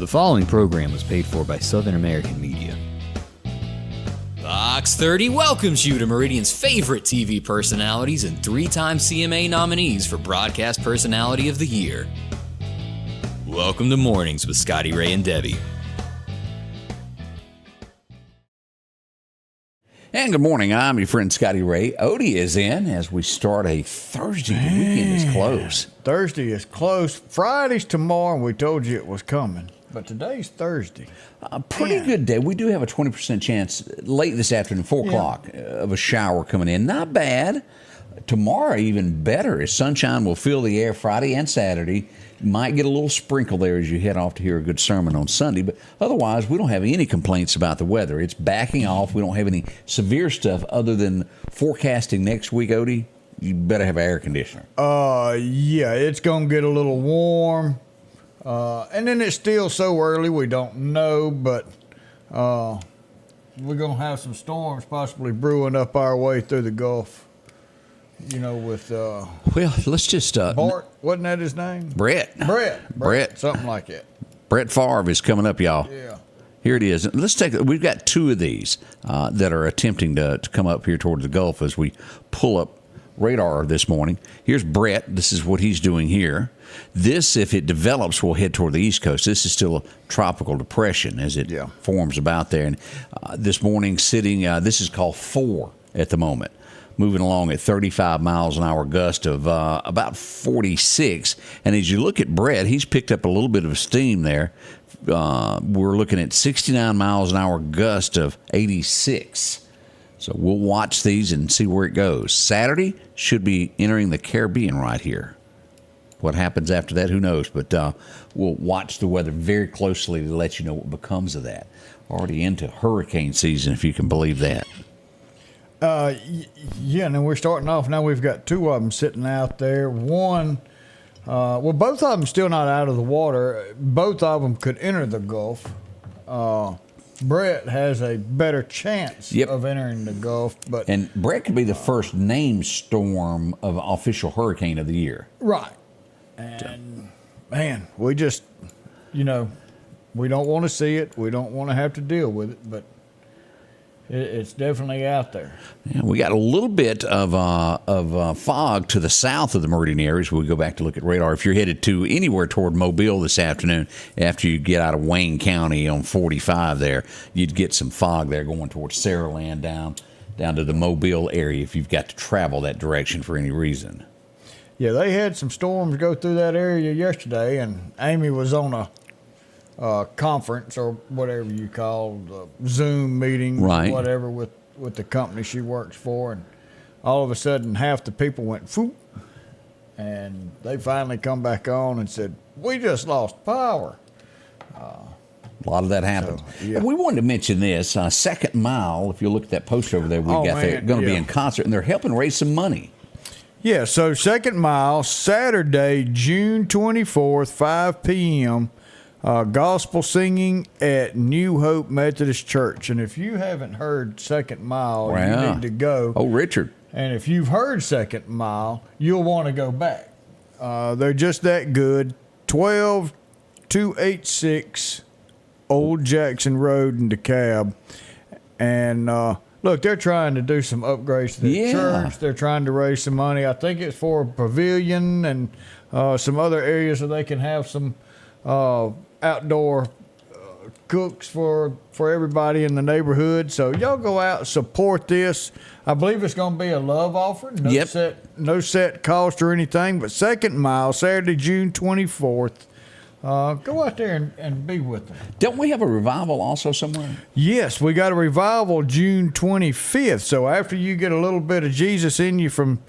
The following program was paid for by Southern American Media. Fox 30 welcomes you to Meridian's favorite TV personalities and three-time CMA nominees for Broadcast Personality of the Year. Welcome to Mornings with Scotty Ray and Debbie. And good morning. I'm your friend Scotty Ray. Odie is in as we start a Thursday. The weekend is close. Thursday is close. Friday's tomorrow, and we told you it was coming. But today's Thursday. A pretty good day. We do have a 20% chance late this afternoon, 4 o'clock, of a shower coming in. Not bad. Tomorrow, even better, as sunshine will fill the air Friday and Saturday. Might get a little sprinkle there as you head off to hear a good sermon on Sunday. But otherwise, we don't have any complaints about the weather. It's backing off. We don't have any severe stuff other than forecasting next week, Odie. You better have an air conditioner. Yeah, it's going to get a little warm. And then it's still so early, we don't know, but we're going to have some storms possibly brewing up our way through the Gulf. You know, with well, let's just Bart, wasn't that his name? Brett, something like that. Brett Favre is coming up, y'all. Yeah. Here it is. Let's take. We've got two of these that are attempting to come up here towards the Gulf as we pull up radar this morning. Here's Brett. This is what he's doing here. This, if it develops, will head toward the East Coast. This is still a tropical depression as it forms about there. And this morning, sitting. This is called 4 at the moment. Moving along at 35 miles an hour gust of about 46. And as you look at Brett, he's picked up a little bit of steam there. We're looking at 69 miles an hour gust of 86. So we'll watch these and see where it goes. Saturday should be entering the Caribbean right here. What happens after that, who knows? But we'll watch the weather very closely to let you know what becomes of that. Already into hurricane season, if you can believe that. Yeah, and then we're starting off now. We've got 2 of them sitting out there. One, both of them still not out of the water. Both of them could enter the Gulf. Brett has a better chance of entering the Gulf, and Brett could be the first named storm of official hurricane of the year. Right. And man, we just, we don't want to see it. We don't want to have to deal with it, but it's definitely out there. Yeah, we got a little bit of fog to the south of the Meridian areas. We go back to look at radar. If you're headed to anywhere toward Mobile this afternoon, after you get out of Wayne County on 45 there, you'd get some fog there going towards Saraland down to the Mobile area if you've got to travel that direction for any reason. Yeah, they had some storms go through that area yesterday, and Amy was on a conference or whatever you call Zoom meeting, right, whatever, with the company she works for, and all of a sudden half the people went phoop, and they finally come back on and said, we just lost power. A lot of that happens. So, yeah. And we wanted to mention this, Second Mile, if you look at that poster over there, they're going to be in concert, and they're helping raise some money. Yeah, so Second Mile, Saturday, June 24th, 5 p.m., gospel singing at New Hope Methodist Church. And if you haven't heard Second Mile, you need to go. Oh, Richard. And if you've heard Second Mile, you'll want to go back. They're just that good. 12286 Old Jackson Road in DeKalb. And look, they're trying to do some upgrades to the church. They're trying to raise some money. I think it's for a pavilion and some other areas so they can have some outdoor cooks for everybody in the neighborhood. So y'all go out and support this. I believe it's going to be a love offering. No set cost or anything. But Second Mile, Saturday, June 24th. Go out there and be with them. Don't we have a revival also somewhere? Yes, we got a revival June 25th. So after you get a little bit of Jesus in you from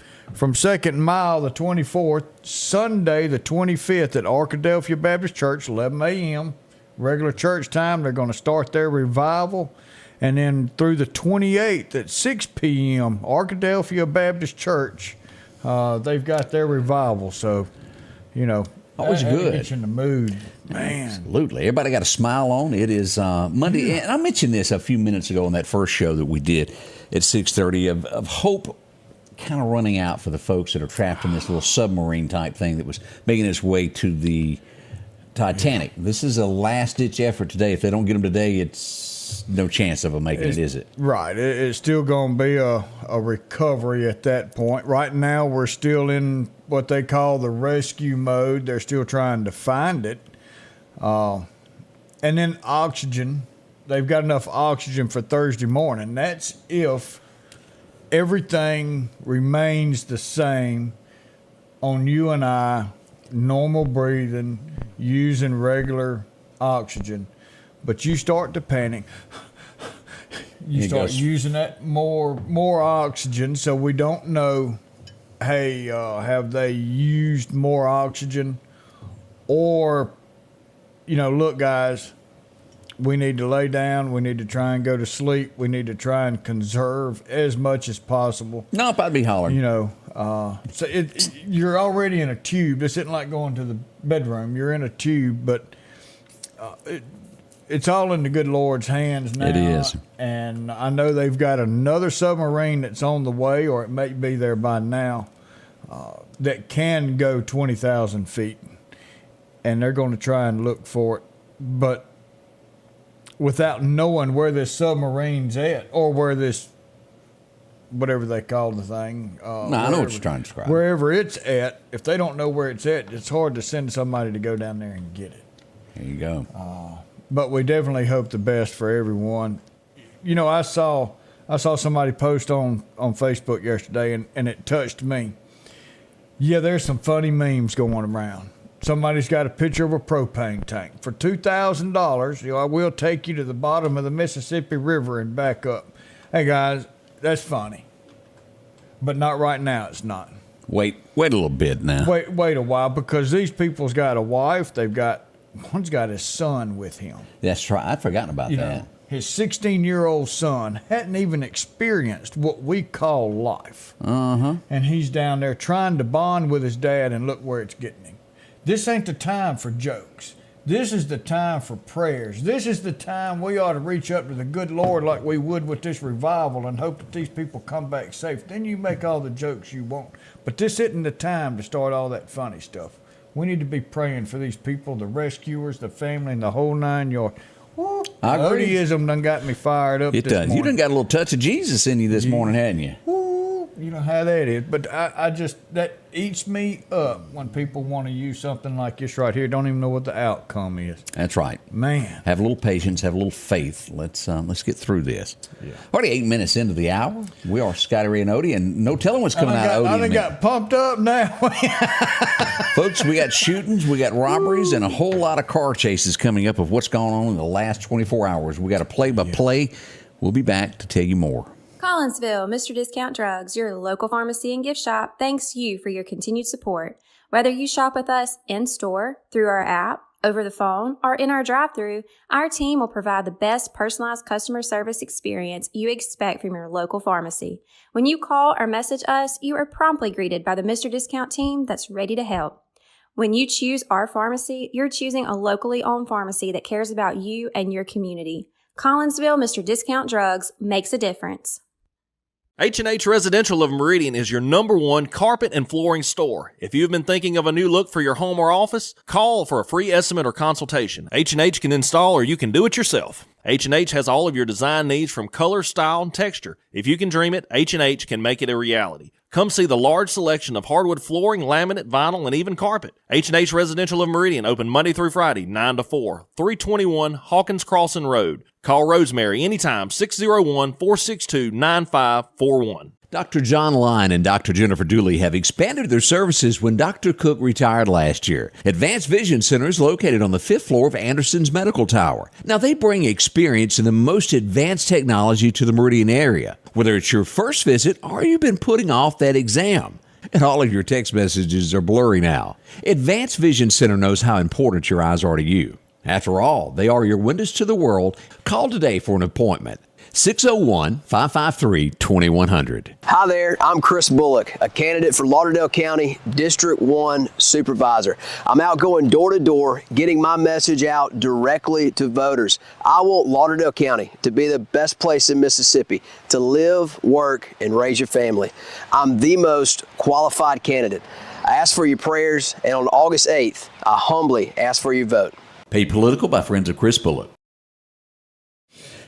Second Mile, the 24th, Sunday, the 25th at Arkadelphia Baptist Church, 11 a.m., regular church time. They're going to start their revival. And then through the 28th at 6 p.m., Arkadelphia Baptist Church, they've got their revival. So, always good. Get you in the mood, man. Absolutely. Everybody got a smile on. It is Monday. And I mentioned this a few minutes ago on that first show that we did at 6:30 of hope kind of running out for the folks that are trapped in this little submarine type thing that was making its way to the Titanic. This is a last-ditch effort today. If they don't get them today, it's no chance of them making it, is it? Right. It's still going to be a recovery at that point. Right now, we're still in what they call the rescue mode. They're still trying to find it. And then oxygen. They've got enough oxygen for Thursday morning. That's if everything remains the same on you and I, normal breathing, using regular oxygen. But you start to panic. You start using that more oxygen, so we don't know, hey, have they used more oxygen? Or, look, guys, we need to lay down. We need to try and go to sleep. We need to try and conserve as much as possible. Nope, I'd be hollering. So you're already in a tube. This isn't like going to the bedroom. You're in a tube, but it's all in the good Lord's hands now. It is. And I know they've got another submarine that's on the way, or it may be there by now, that can go 20,000 feet. And they're going to try and look for it. But without knowing where this submarine's at, or where this, whatever they call the thing. I know what you're trying to describe. Wherever it's at, if they don't know where it's at, it's hard to send somebody to go down there and get it. There you go. But we definitely hope the best for everyone. I saw somebody post on Facebook yesterday, and it touched me. Yeah, there's some funny memes going around. Somebody's got a picture of a propane tank. For $2,000, I will take you to the bottom of the Mississippi River and back up. Hey, guys, that's funny. But not right now, it's not. Wait a little bit now. Wait a while, because these people's got a wife. One's got his son with him. That's right. I'd forgotten about that. His 16-year-old son hadn't even experienced what we call life. Uh-huh. And he's down there trying to bond with his dad, and look where it's getting him. This ain't the time for jokes. This is the time for prayers. This is the time we ought to reach up to the good Lord like we would with this revival and hope that these people come back safe. Then you make all the jokes you want. But this isn't the time to start all that funny stuff. We need to be praying for these people, the rescuers, the family, and the whole 9 yards. I agree. Odieism done got me fired up It this does. morning. You done got a little touch of Jesus in you this morning, hadn't you? You know how that is. But I just, that eats me up when people want to use something like this right here. Don't even know what the outcome is. That's right. Man. Have a little patience. Have a little faith. Let's get through this. Yeah. Already 8 minutes into the hour. We are Scotty Ray and Odie, and no telling what's coming out of Odie. I done got pumped up now. Folks, we got shootings, we got robberies, and a whole lot of car chases coming up of what's gone on in the last 24 hours. We got a play-by-play. We'll be back to tell you more. Collinsville, Mr. Discount Drugs, your local pharmacy and gift shop, thanks you for your continued support. Whether you shop with us in-store, through our app, over the phone, or in our drive-thru, our team will provide the best personalized customer service experience you expect from your local pharmacy. When you call or message us, you are promptly greeted by the Mr. Discount team that's ready to help. When you choose our pharmacy, you're choosing a locally owned pharmacy that cares about you and your community. Collinsville, Mr. Discount Drugs makes a difference. H&H Residential of Meridian is your #1 carpet and flooring store. If you've been thinking of a new look for your home or office, call for a free estimate or consultation. H&H can install or you can do it yourself. H&H has all of your design needs from color, style, and texture. If you can dream it, H&H can make it a reality. Come see the large selection of hardwood flooring, laminate, vinyl, and even carpet. H&H Residential of Meridian, open Monday through Friday, 9 to 4, 321 Hawkins Crossing Road. Call Rosemary anytime, 601-462-9541. Dr. John Line and Dr. Jennifer Dooley have expanded their services when Dr. Cook retired last year. Advanced Vision Center is located on the 5th floor of Anderson's Medical Tower. Now, they bring experience in the most advanced technology to the Meridian area. Whether it's your first visit or you've been putting off that exam, and all of your text messages are blurry now. Advanced Vision Center knows how important your eyes are to you. After all, they are your windows to the world. Call today for an appointment. 601-553-2100. Hi there, I'm Chris Bullock, a candidate for Lauderdale County District 1 Supervisor. I'm out going door to door, getting my message out directly to voters. I want Lauderdale County to be the best place in Mississippi to live, work, and raise your family. I'm the most qualified candidate. I ask for your prayers, and on August 8th, I humbly ask for your vote. Paid Political by friends of Chris Bullock.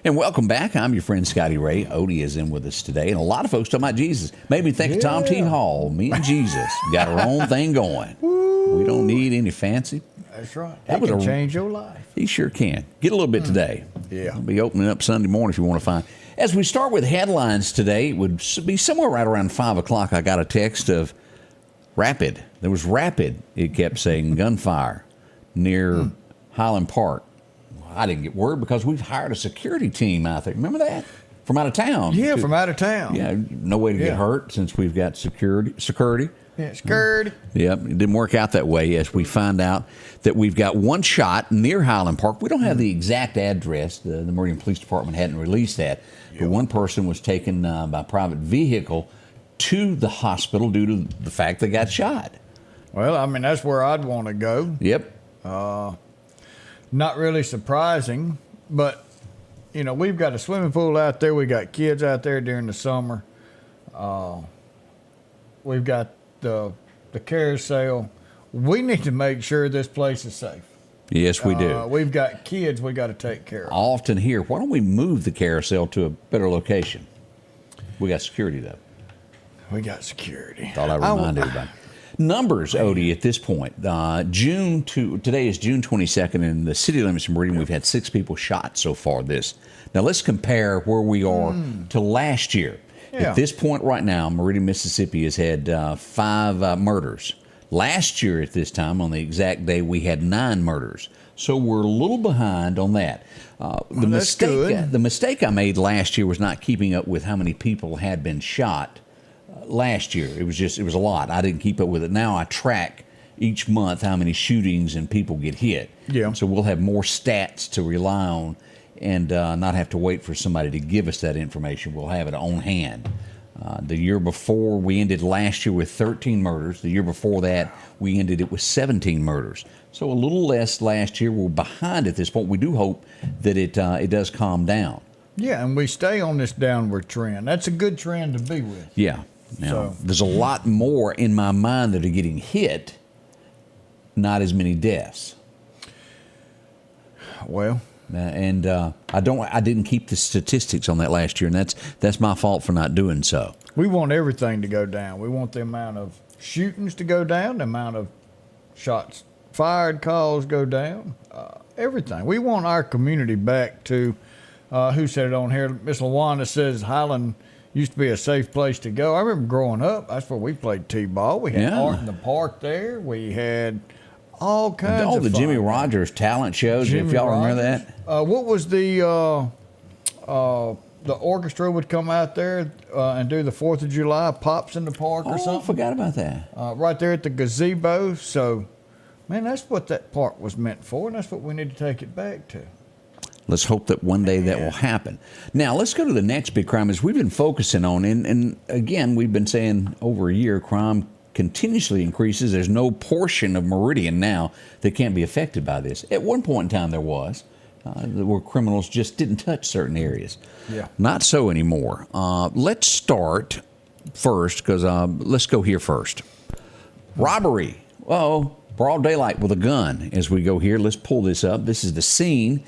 And welcome back. I'm your friend Scotty Ray. Odie is in with us today. And a lot of folks talking about Jesus. Made me think of Tom T. Hall. Me and Jesus got our own thing going. We don't need any fancy. That's right. That He can change your life. He sure can. Get a little bit today. Yeah. I'll be opening up Sunday morning if you want to find. As we start with headlines today, it would be somewhere right around 5 o'clock. I got a text of rapid. There was rapid, it kept saying, gunfire near Highland Park. I didn't get word because we've hired a security team out there. Remember that? From out of town. Yeah, from out of town. Yeah, no way to get hurt since we've got security. Yeah, security. Yep, it didn't work out that way as we find out that we've got one shot near Highland Park. We don't have the exact address. The Meridian Police Department hadn't released that. But one person was taken by private vehicle to the hospital due to the fact they got shot. Well, I mean, that's where I'd want to go. Yep. Not really surprising, but, you know, we've got a swimming pool out there. We got kids out there during the summer. We've got the carousel. We need to make sure this place is safe. Yes, we do. We've got kids we got to take care of. I often hear, why don't we move the carousel to a better location? We got security, though. We got security. Thought I'd remind everybody. Numbers, Odie, at this point. Today is June 22nd, and in the city limits of Meridian, we've had 6 people shot so far this. Now, let's compare where we are to last year. Yeah. At this point right now, Meridian, Mississippi has had 5 murders. Last year at this time, on the exact day, we had 9 murders. So we're a little behind on that. The mistake I made last year was not keeping up with how many people had been shot. Last year, it was a lot. I didn't keep up with it. Now I track each month how many shootings and people get hit. Yeah. So we'll have more stats to rely on and not have to wait for somebody to give us that information. We'll have it on hand. The year before, we ended last year with 13 murders. The year before that, we ended it with 17 murders. So a little less last year. We're behind at this point. We do hope that it does calm down. Yeah, and we stay on this downward trend. That's a good trend to be with. Yeah. Now, there's a lot more in my mind that are getting hit, not as many deaths. Well, and I didn't keep the statistics on that last year, and that's my fault for not doing so. We want everything to go down. We want the amount of shootings to go down, the amount of shots fired, calls go down, everything. We want our community back to, who said it on here? Miss LaWanda says Highland used to be a safe place to go. I remember growing up, that's where we played T-ball. We had art in the park there. We had all kinds of the fun. Jimmy Rogers talent shows, if y'all remember that. What was the orchestra would come out there and do the 4th of July Pops in the Park or something? I forgot about that. Right there at the gazebo. So, man, that's what that park was meant for, and that's what we need to take it back to. Let's hope that one day that will happen. Now, let's go to the next big crime as we've been focusing on. And again, we've been saying over a year, crime continuously increases. There's no portion of Meridian now that can't be affected by this. At one point in time, there was, where criminals just didn't touch certain areas. Yeah. Not so anymore. Let's start first, because let's go here first. Robbery. Broad daylight with a gun. As we go here, let's pull this up. This is the scene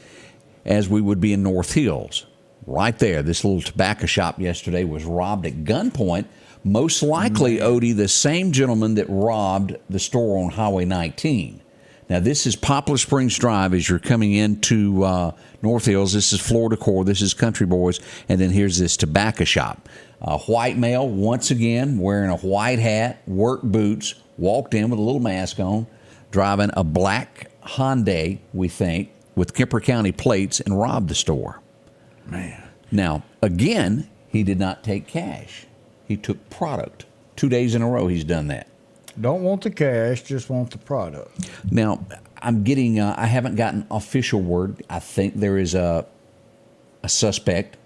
as we would be in North Hills. Right there, this little tobacco shop yesterday was robbed at gunpoint. Most likely, Odie, the same gentleman that robbed the store on Highway 19. Now, this is Poplar Springs Drive as you're coming into North Hills. This is Florida Core. This is Country Boys. And then here's this tobacco shop. A white male, once again, wearing a white hat, work boots, walked in with a little mask on, driving a black Hyundai, we think, with Kemper County plates, and robbed the store. Man. Now, again, he did not take cash. He took product. 2 days in a row he's done that. Don't want the cash, just want the product. Now, I'm getting, I haven't gotten official word. I think there is a suspect.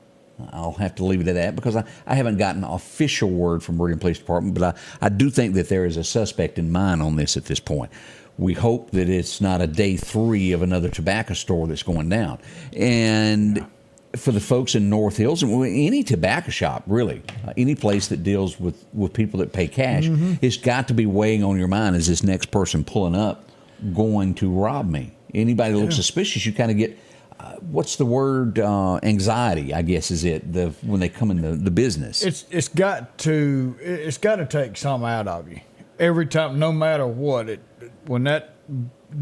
I'll have to leave it at that because I haven't gotten official word from Meridian Police Department, but I do think that there is a suspect in mind on this at this point. We hope that it's not a day 3 of another tobacco store that's going down. And for the folks in North Hills and any tobacco shop, really, any place that deals with people that pay cash, it's got to be weighing on your mind, is this next person pulling up going to rob me? Anybody that looks suspicious, you kind of get, what's the word, anxiety, I guess is it, when they come in the business. It's got to take some out of you. Every time, no matter what, when that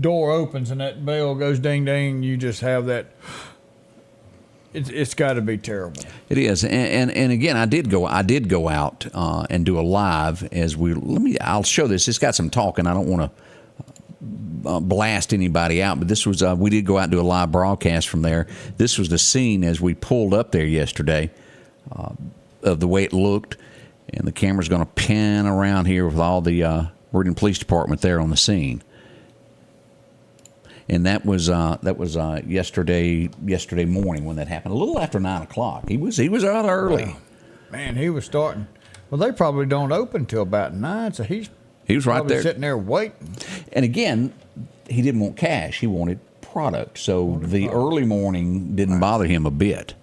door opens and that bell goes ding ding, you just have that. It's got to be terrible. It is, and again, I did go out and do a live I'll show this. It's got some talking. I don't want to blast anybody out, but this was we did go out and do a live broadcast from there. This was the scene as we pulled up there yesterday of the way it looked, and the camera's going to pan around here with all the Meridian Police Department there on the scene. And that was yesterday morning when that happened, a little after 9 o'clock. He was out early. Wow. Man, he was starting. Well, they probably don't open till about 9, so he was right there sitting there waiting. And again, he didn't want cash; he wanted product. So the early morning didn't bother him a bit.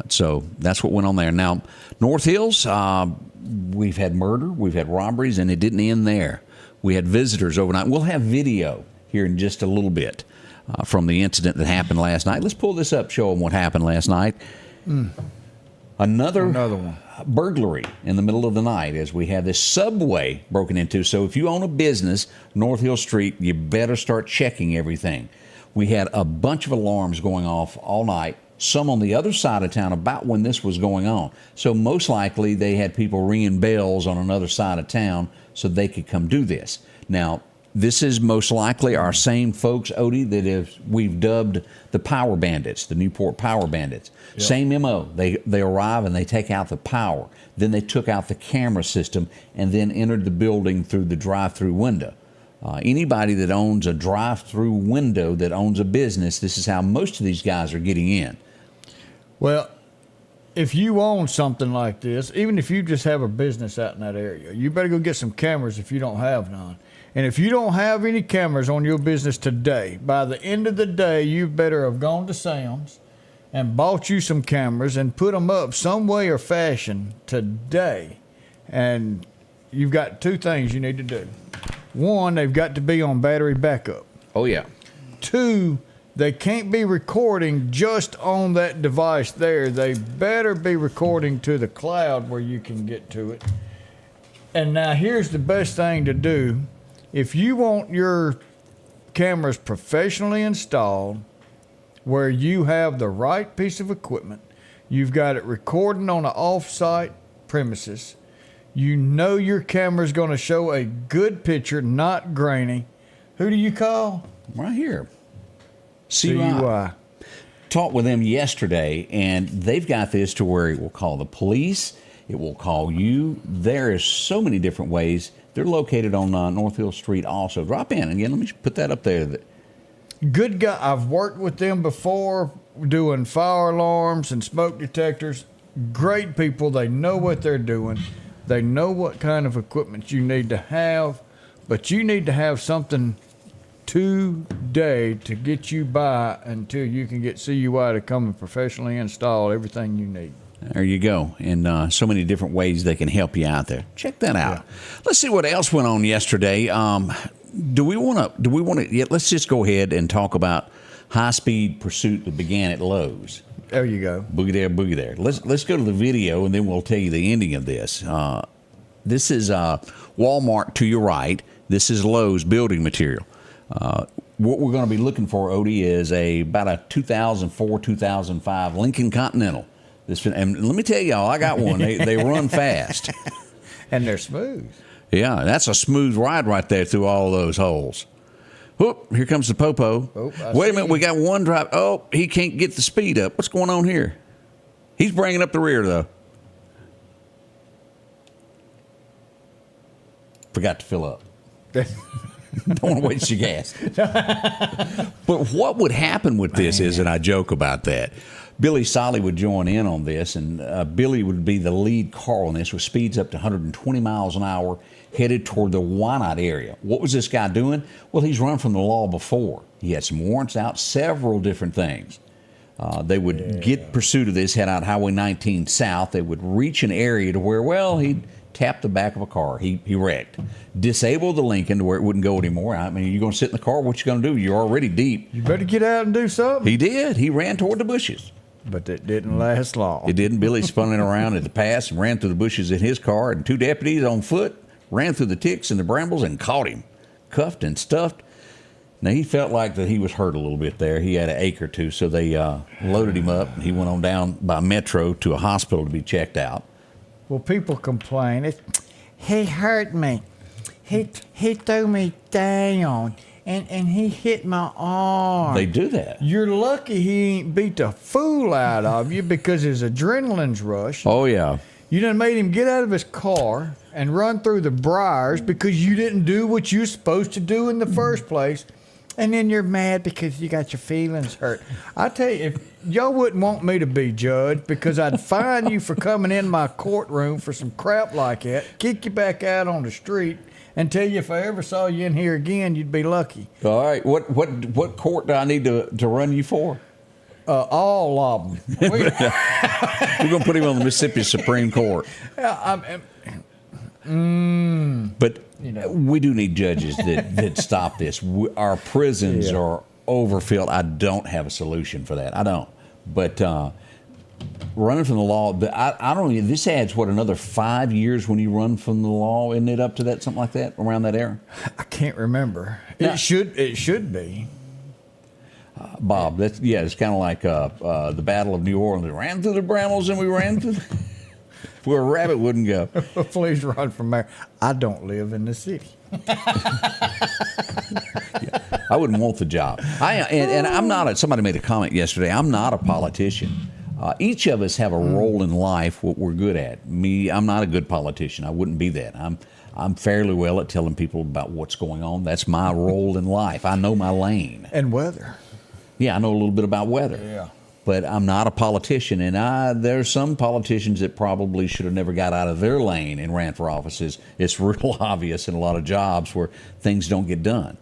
So that's what went on there. Now, North Hills, we've had murder, we've had robberies, and it didn't end there. We had visitors overnight. We'll have video here in just a little bit from the incident that happened last night. Let's pull this up, show them what happened last night. Another one. Burglary in the middle of the night as we had this Subway broken into. So if you own a business, North Hill Street, you better start checking everything. We had a bunch of alarms going off all night, some on the other side of town about when this was going on. So most likely they had people ringing bells on another side of town so they could come do this. Now, this is most likely our same folks, Odie, that we've dubbed the Power Bandits, the Newport Power Bandits. Yep. Same MO. They arrive and they take out the power. Then they took out the camera system and then entered the building through the drive-through window. Anybody that owns a drive-through window that owns a business, this is how most of these guys are getting in. Well, if you own something like this, even if you just have a business out in that area, you better go get some cameras if you don't have none. And if you don't have any cameras on your business today, by the end of the day, you better have gone to Sam's and bought you some cameras and put them up some way or fashion today. And you've got two things you need to do. One, they've got to be on battery backup. Oh, yeah. Two, they can't be recording just on that device there. They better be recording to the cloud where you can get to it. And now here's the best thing to do. If you want your cameras professionally installed, where you have the right piece of equipment, you've got it recording on an off-site premises, you know your camera's going to show a good picture, not grainy. Who do you call? Right here. CUI. Talked with them yesterday, and they've got this to where it will call the police, it will call you. There is so many different ways. They're located on North Hill Street also. Drop in. Again, let me put that up there. Good guy. I've worked with them before doing fire alarms and smoke detectors. Great people. They know what they're doing. They know what kind of equipment you need to have, but you need to have something today to get you by until you can get CUI to come and professionally install everything you need. There you go. And so many different ways they can help you out there. Check that out. Yeah. Let's see what else went on yesterday. Do we want to, let's just go ahead and talk about high-speed pursuit that began at Lowe's. There you go. Boogie there, boogie there. Let's go to the video, and then we'll tell you the ending of this. This is Walmart to your right. This is Lowe's building material. What we're going to be looking for, Odie, is about a 2004, 2005 Lincoln Continental. And let me tell y'all, I got one. They run fast. And they're smooth. Yeah, that's a smooth ride right there through all those holes. Whoop, here comes the popo. Wait a minute, we got one drive. Oh, he can't get the speed up. What's going on here? He's bringing up the rear, though. Forgot to fill up. Don't want to waste your gas. But what would happen with this is, and I joke about that, Billy Solly would join in on this, and Billy would be the lead car on this with speeds up to 120 miles an hour headed toward the Wynot area. What was this guy doing? Well, he's run from the law before. He had some warrants out, several different things. They would get pursuit of this, head out Highway 19 south. They would reach an area to where, well, he'd tap the back of a car. He wrecked. Disabled the Lincoln to where it wouldn't go anymore. I mean, you're going to sit in the car, what you going to do? You're already deep. You better get out and do something. He did. He ran toward the bushes. But it didn't last long. It didn't. Billy spun it around at the pass and ran through the bushes in his car, and 2 deputies on foot ran through the ticks and the brambles and caught him, cuffed and stuffed. Now, he felt like that he was hurt a little bit there. He had an ache or two, so they loaded him up. He went on down by Metro to a hospital to be checked out. Well, people complain. He hurt me. He threw me down, and he hit my arm. They do that. You're lucky he ain't beat the fool out of you because his adrenaline's rushed. Oh, yeah. You done made him get out of his car and run through the briars because you didn't do what you're supposed to do in the first place. And then you're mad because you got your feelings hurt. I tell you, if y'all wouldn't want me to be judged because I'd fine you for coming in my courtroom for some crap like that, kick you back out on the street, and tell you if I ever saw you in here again, you'd be lucky. All right. What court do I need to run you for? All of them. We're going to put him on the Mississippi Supreme Court. But we do need judges that stop this. Our prisons are overfilled. I don't have a solution for that. I don't. But running from the law, I don't know. This adds, another 5 years when you run from the law? Isn't it up to that, something like that, around that era? I can't remember. Now, it should be. Bob, it's kind of like the Battle of New Orleans. We ran through the brambles and we ran through where a rabbit wouldn't go. Please run from there. I don't live in the city. I wouldn't want the job. And I'm not. Somebody made a comment yesterday. I'm not a politician. Each of us have a role in life. What we're good at. Me, I'm not a good politician. I wouldn't be that. I'm fairly well at telling people about what's going on. That's my role in life. I know my lane. And weather. Yeah, I know a little bit about weather. Yeah. But I'm not a politician, and there's some politicians that probably should have never got out of their lane and ran for offices. It's real obvious in a lot of jobs where things don't get done.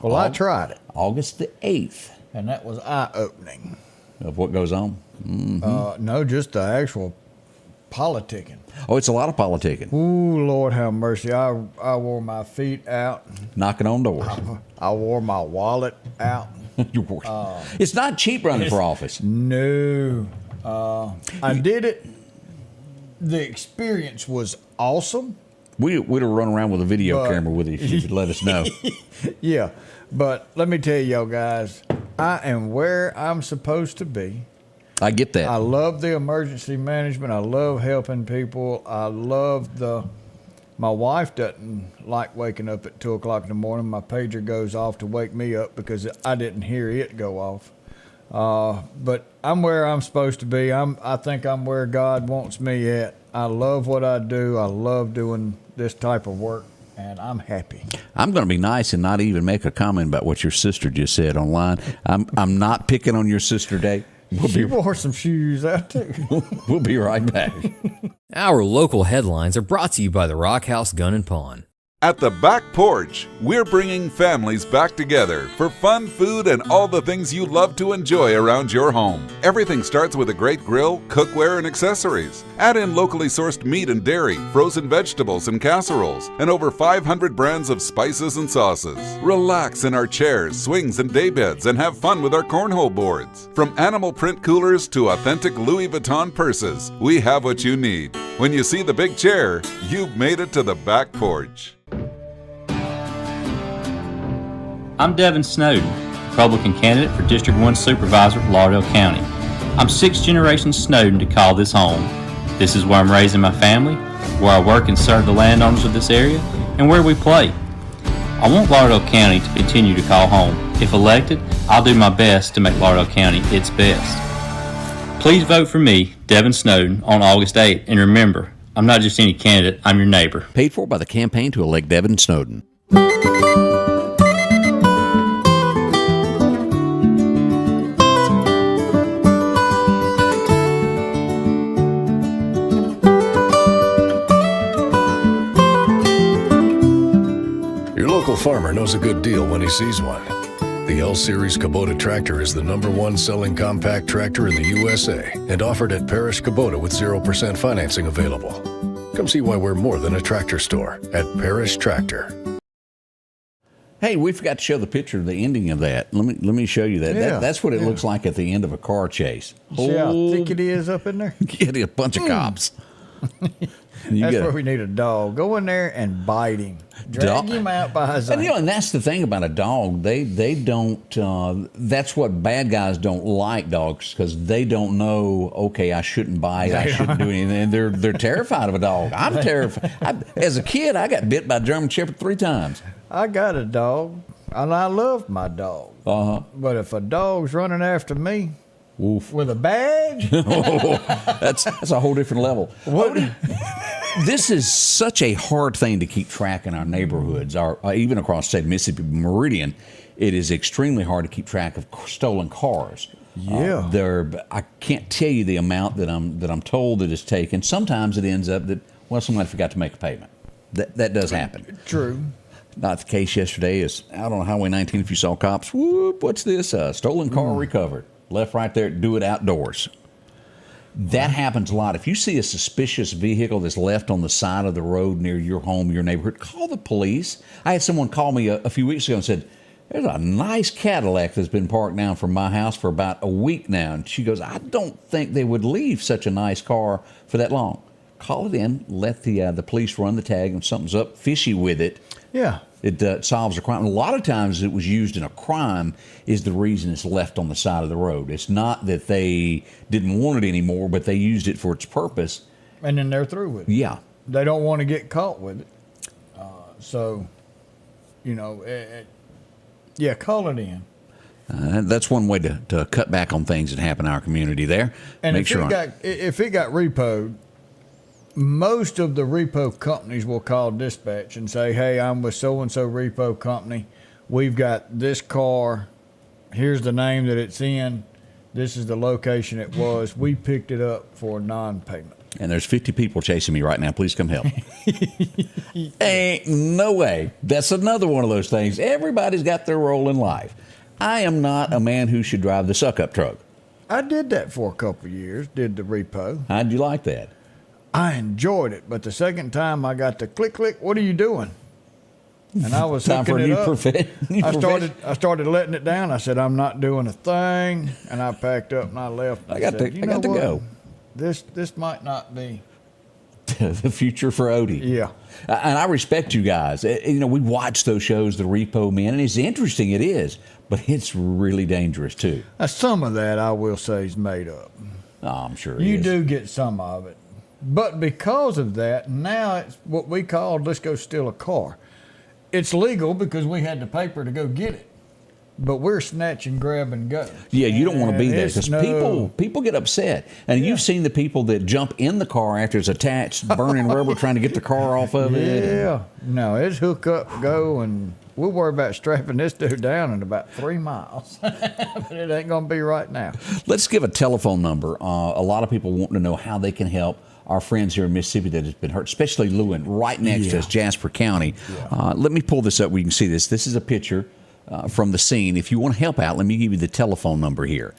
Well, I tried it. August the 8th. And that was eye-opening. Of what goes on? Mm-hmm. No, just the actual politicking. Oh, it's a lot of politicking. Ooh, Lord have mercy. I wore my feet out. Knocking on doors. I wore my wallet out. It's not cheap running for office. No. I did it. The experience was awesome. We'd have run around with a video camera with you if you could let us know. Yeah. But let me tell y'all guys, I am where I'm supposed to be. I get that. I love the emergency management. I love helping people. I love my wife doesn't like waking up at 2 o'clock in the morning. My pager goes off to wake me up because I didn't hear it go off. But I'm where I'm supposed to be. I think I'm where God wants me at. I love what I do. I love doing this type of work, and I'm happy. I'm going to be nice and not even make a comment about what your sister just said online. I'm not picking on your sister, Dave. She wore some shoes out too. We'll be right back. Our local headlines are brought to you by the Rock House Gun and Pawn. At the Back Porch, we're bringing families back together for fun, food, and all the things you love to enjoy around your home. Everything starts with a great grill, cookware, and accessories. Add in locally sourced meat and dairy, frozen vegetables and casseroles, and over 500 brands of spices and sauces. Relax in our chairs, swings, and daybeds and have fun with our cornhole boards. From animal print coolers to authentic Louis Vuitton purses, we have what you need. When you see the big chair, you've made it to the Back Porch. I'm Devin Snowden, Republican candidate for District 1 Supervisor, Lauderdale County. I'm 6th generation Snowden to call this home. This is where I'm raising my family, where I work and serve the landowners of this area, and where we play. I want Lauderdale County to continue to call home. If elected, I'll do my best to make Lauderdale County its best. Please vote for me, Devin Snowden, on August 8th, and remember, I'm not just any candidate, I'm your neighbor. Paid for by the campaign to elect Devin Snowden. Your local farmer knows a good deal when he sees one. The L-Series Kubota tractor is the #1 selling compact tractor in the USA and offered at Parish Kubota with 0% financing available. Come see why we're more than a tractor store at Parish Tractor. Hey, we forgot to show the picture of the ending of that. Let me show you that. Yeah, That's what it looks like at the end of a car chase. See how thick it is up in there? Get a bunch of cops. That's where we need a dog. Go in there and bite him. Drag him out by his and and that's the thing about a dog. They don't. That's what bad guys don't like dogs, because they don't know. Okay, I shouldn't bite. I shouldn't do anything. And they're terrified of a dog. I'm terrified. As a kid, I got bit by a German Shepherd 3 times. I got a dog, and I love my dog. But if a dog's running after me, oof, with a badge, that's a whole different level. This is such a hard thing to keep track in our neighborhoods, even across the state of Mississippi, Meridian. It is extremely hard to keep track of stolen cars. Yeah, I can't tell you the amount that I'm told that is taken. Sometimes it ends up that somebody forgot to make a payment. That does happen. True. Not the case yesterday. Is out on Highway 19. If you saw cops, whoop, what's this? Stolen car recovered. Left right there. Do it outdoors. That happens a lot. If you see a suspicious vehicle that's left on the side of the road near your home, your neighborhood, call the police. I had someone call me a few weeks ago and said, there's a nice Cadillac that's been parked down from my house for about a week now. And she goes, I don't think they would leave such a nice car for that long. Call it in, let the police run the tag, and something's up fishy with it. Yeah. It solves a crime. A lot of times it was used in a crime is the reason it's left on the side of the road. It's not that they didn't want it anymore, but they used it for its purpose. And then they're through with it. Yeah. They don't want to get caught with it. So, call it in. That's one way to cut back on things that happen in our community there. And if it got repoed, most of the repo companies will call dispatch and say, hey, I'm with so-and-so repo company. We've got this car. Here's the name that it's in. This is the location it was. We picked it up for non-payment. And there's 50 people chasing me right now. Please come help. Ain't no way. That's another one of those things. Everybody's got their role in life. I am not a man who should drive the suck-up truck. I did that for a couple of years, did the repo. How'd you like that? I enjoyed it, but the second time I got the click, click, what are you doing? And I was time for a hooking new it up. I started letting it down. I said, I'm not doing a thing. And I packed up and I left. I got to go. This might not be the future for Odie. Yeah. And I respect you guys. We watch those shows, the Repo Men, and it's interesting, it is, but it's really dangerous too. Some of that I will say is made up. Oh, I'm sure you do get some of it. But because of that, now it's what we call, let's go steal a car. It's legal because we had the paper to go get it. But we're snatch and grab and go. Yeah, you don't want to be there because people get upset. And you've seen the people that jump in the car after it's attached, burning rubber, trying to get the car off of it. Yeah. No, it's hook up, go, and we'll worry about strapping this dude down in about 3 miles. But it ain't going to be right now. Let's give a telephone number. A lot of people want to know how they can help our friends here in Mississippi that has been hurt, especially Lewin, right next to us, Jasper County. Yeah. Let me pull this up where you can see this. This is a picture from the scene. If you want to help out, let me give you the telephone number here.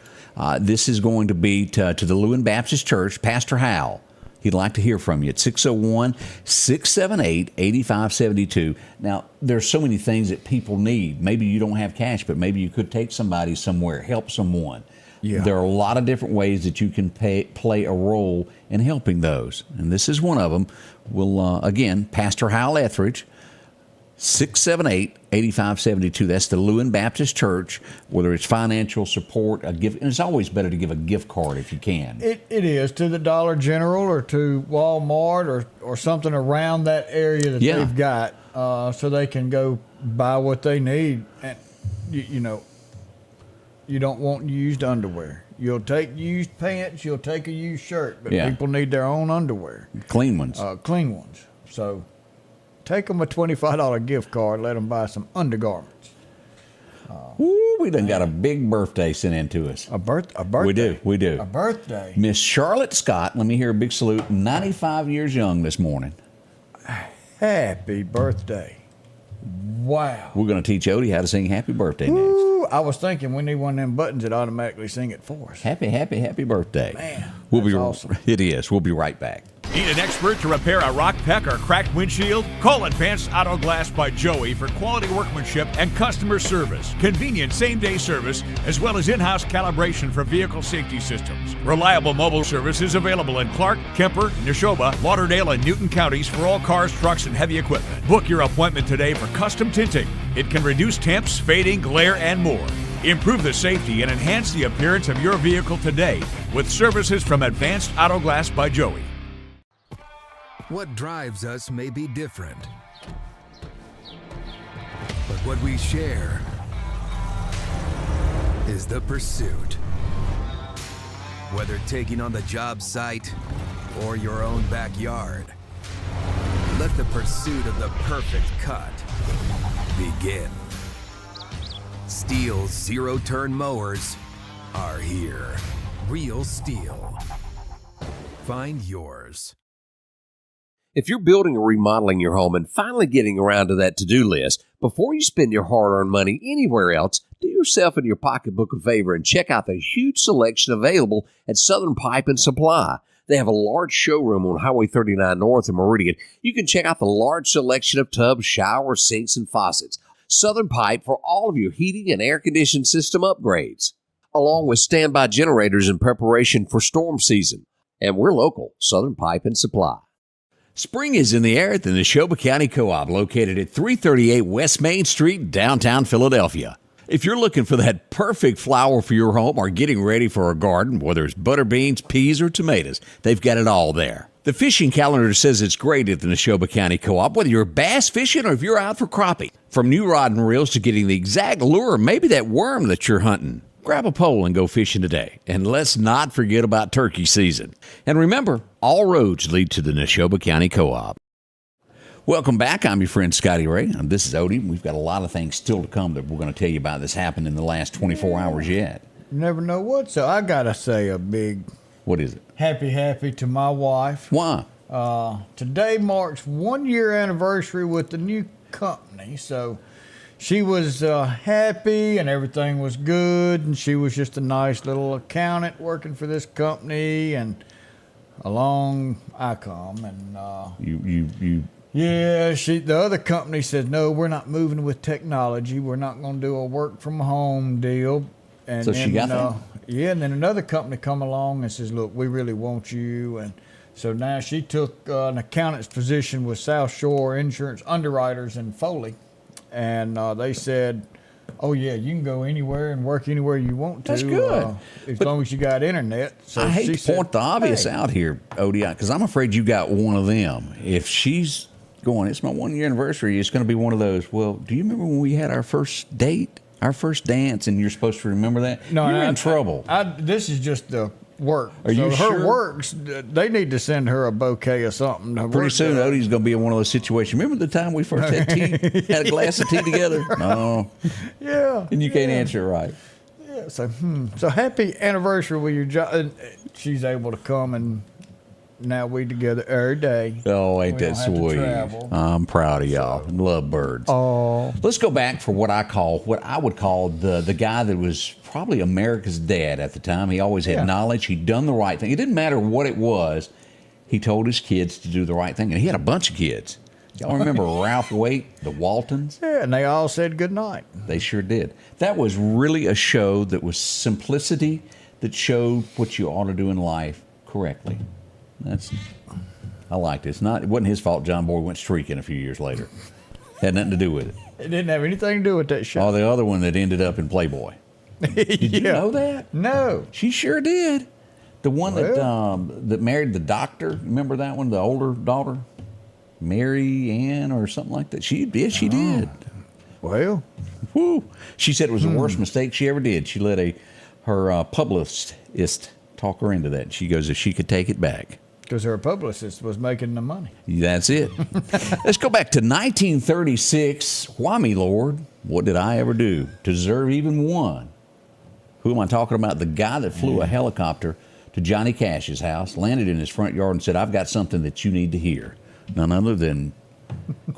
This is going to be to the Lewin Baptist Church, Pastor Howell. He'd like to hear from you at 601-678-8572. Now, there's so many things that people need. Maybe you don't have cash, but maybe you could take somebody somewhere, help someone. Yeah. There are a lot of different ways that you can play a role in helping those. And this is one of them. We'll, again, Pastor Howell Etheridge, 678-8572. That's the Lewin Baptist Church, whether it's financial support, a gift. And it's always better to give a gift card if you can. It is, to the Dollar General or to Walmart or something around that area that they've got, so they can go buy what they need. And, you don't want used underwear. You'll take used pants, you'll take a used shirt, but people need their own underwear. Clean ones. Clean ones. So take them a $25 gift card, let them buy some undergarments. We done got a big birthday sent in to us. A birthday? We do. A birthday. Miss Charlotte Scott, let me hear a big salute, 95 years young this morning. Happy birthday. Wow. We're going to teach Odie how to sing happy birthday next. I was thinking we need one of them buttons that automatically sing it for us. Happy birthday. Man, We'll be awesome. It is. We'll be right back. Need an expert to repair a rock peck or cracked windshield? Call Advanced Auto Glass by Joey for quality workmanship and customer service. Convenient same-day service, as well as in-house calibration for vehicle safety systems. Reliable mobile service is available in Clark, Kemper, Neshoba, Lauderdale, and Newton counties for all cars, trucks, and heavy equipment. Book your appointment today for custom tinting. It can reduce temps, fading, glare, and more. Improve the safety and enhance the appearance of your vehicle today with services from Advanced Auto Glass by Joey. What drives us may be different, but what we share is the pursuit. Whether taking on the job site or your own backyard, let the pursuit of the perfect cut begin. Stihl's zero-turn mowers are here. Real Stihl. Find yours. If you're building or remodeling your home and finally getting around to that to-do list, before you spend your hard-earned money anywhere else, do yourself and your pocketbook a favor and check out the huge selection available at Southern Pipe and Supply. They have a large showroom on Highway 39 North in Meridian. You can check out the large selection of tubs, showers, sinks, and faucets. Southern Pipe for all of your heating and air conditioning system upgrades, along with standby generators in preparation for storm season. And we're local, Southern Pipe and Supply. Spring is in the air at the Neshoba County Co-op, located at 338 West Main Street, downtown Philadelphia. If you're looking for that perfect flower for your home or getting ready for a garden, whether it's butter beans, peas, or tomatoes, they've got it all there. The fishing calendar says it's great at the Neshoba County Co-op, whether you're bass fishing or if you're out for crappie. From new rod and reels to getting the exact lure, maybe that worm that you're hunting. Grab a pole and go fishing today. And let's not forget about turkey season. And remember, all roads lead to the Neshoba County Co-op. Welcome back. I'm your friend Scotty Ray, and this is Odie. We've got a lot of things still to come that we're going to tell you about that's happened in the last 24 hours yet. You never know what. So I got to say a big... What is it? Happy to my wife. Why? Today marks 1 year anniversary with the new company. So she was happy and everything was good. And she was just a nice little accountant working for this company. And along I come. And yeah, the other company said, no, we're not moving with technology. We're not going to do a work from home deal. And so she got that? Yeah, and then another company come along and says, look, we really want you. And so now she took an accountant's position with South Shore Insurance Underwriters in Foley. And they said, oh, yeah, you can go anywhere and work anywhere you want to. That's good. As long as you got internet. So I hate to point the obvious out here, Odie, because I'm afraid you got one of them. If she's going, it's my 1 year anniversary, it's going to be one of those, well, do you remember when we had our first date? Our first dance, and you're supposed to remember that? No, you're in trouble. This is just the work. Are you sure? Her works, they need to send her a bouquet or something. Pretty soon, Odie's going to be in one of those situations. Remember the time we first had tea, had a glass of tea together? No. Yeah. And you can't answer it right. Yeah. So happy anniversary with your job. She's able to come, and now we together every day. Oh, ain't that sweet? I'm proud of y'all. Love birds. Oh. Let's go back for what I would call the guy that was probably America's dad at the time. He always had knowledge. He'd done the right thing. It didn't matter what it was. He told his kids to do the right thing, and he had a bunch of kids. Y'all remember Ralph Waite, the Waltons? Yeah, and they all said good night. They sure did. That was really a show that was simplicity, that showed what you ought to do in life correctly. I liked it. It wasn't his fault John Boy went streaking a few years later. Had nothing to do with it. It didn't have anything to do with that show. Oh, the other one that ended up in Playboy. Did you know that? No. She sure did. The one that married the doctor. Remember that one? The older daughter? Mary Ann or something like that. She did. Well. Whew. She said it was the worst mistake she ever did. She let her publicist talk her into that. She goes, if she could take it back. Because her publicist was making the money. That's it. Let's go back to 1936. Why me, Lord? What did I ever do to deserve even one? Who am I talking about? The guy that flew a helicopter to Johnny Cash's house, landed in his front yard and said, I've got something that you need to hear. None other than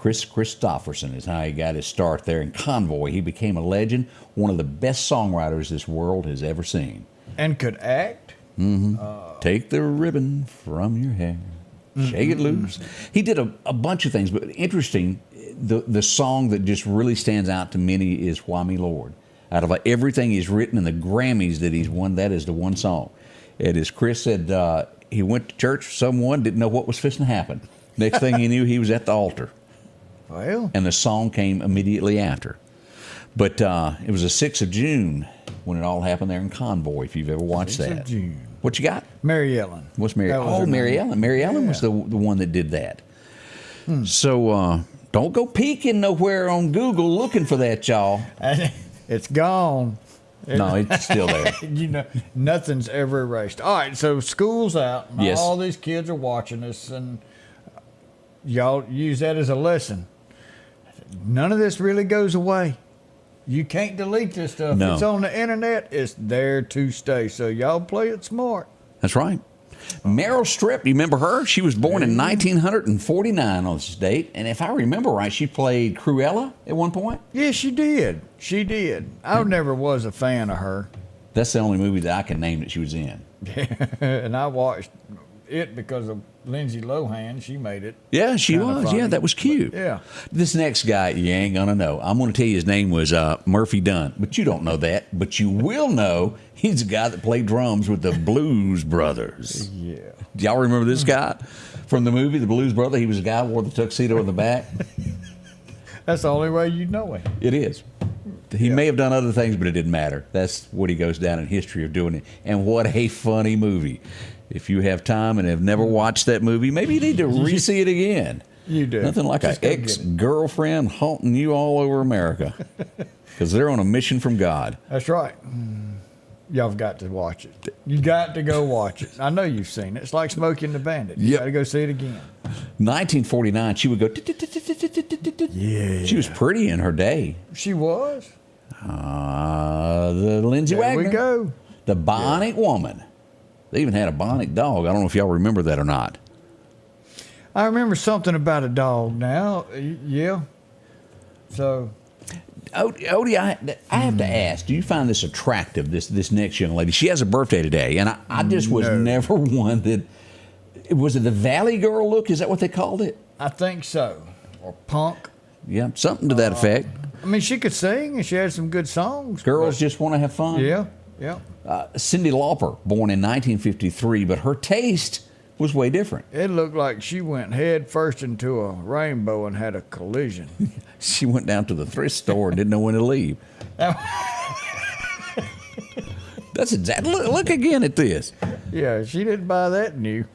Chris Christopherson is how he got his start there in Convoy. He became a legend, one of the best songwriters this world has ever seen. And could act. Take the ribbon from your hair, shake it loose. He did a bunch of things, but interesting, the song that just really stands out to many is Why Me Lord. Out of everything he's written and the Grammys that he's won, that is the one song. And as Chris said, he went to church, someone didn't know what was fixing to happen. Next thing he knew, he was at the altar. Well. And the song came immediately after. But it was the 6th of June when it all happened there in Convoy, if you've ever watched 6th that. of June. What you got? Mary Ellen. What's Mary? That was Oh, her Mary name. Ellen. Mary Ellen was the one that did that. So don't go peeking nowhere on Google looking for that, y'all. It's gone. No, it's still there. You know, nothing's ever erased. All right, so school's out, and Yes. all these kids are watching us, and y'all use that as a lesson. None of this really goes away. You can't delete this stuff. No. It's on the internet. It's there to stay. So y'all play it smart. That's right. Meryl Streep, you remember her? She was born in 1949 on this date, and if I remember right, she played Cruella at one point. Yes, she did. She did. I never was a fan of her. That's the only movie that I can name that she was in. And I watched it because of Lindsay Lohan. She made it. Yeah, she Kinda was. funny. Yeah, that was cute. But, yeah. This next guy, you ain't gonna know. I'm gonna tell you his name was Murphy Dunn, but you don't know that. But you will know he's the guy that played drums with the Blues Brothers. Yeah. Do y'all remember this guy from the movie The Blues Brother? He was a guy who wore the tuxedo in the back. That's the only way you know it. It is. He may have done other things, but it didn't matter. That's what he goes down in history of doing it. And what a funny movie. If you have time and have never watched that movie, maybe you need to re-see it again. You do. Nothing like Just an go get it. ex-girlfriend haunting you all over America. Because they're on a mission from God. That's right. Y'all have got to watch it. You got to go watch it. I know you've seen it. It's like Smokey and the Bandit. You Yep. got to go see it again. 1949, she would go. Yeah. She was pretty in her day. She was. The Lindsay There Wagner. we go. The Bionic Woman. They even had a Bionic dog. I don't know if y'all remember that or not. I remember something about a dog now. Yeah. So, Odie, I have to ask, do you find this attractive, this next young lady? She has a birthday today, and I just was never one that... Was it the Valley Girl look? Is that what they called it? I think so. Or punk. Yeah, something to that effect. I mean, she could sing and she had some good songs. Girls but- just want to have fun. Yeah. Yeah. Cyndi Lauper, born in 1953, but her taste was way different. It looked like she went head first into a rainbow and had a collision. She went down to the thrift store and didn't know when to leave. That's exactly. Look again at this. Yeah, she didn't buy that new.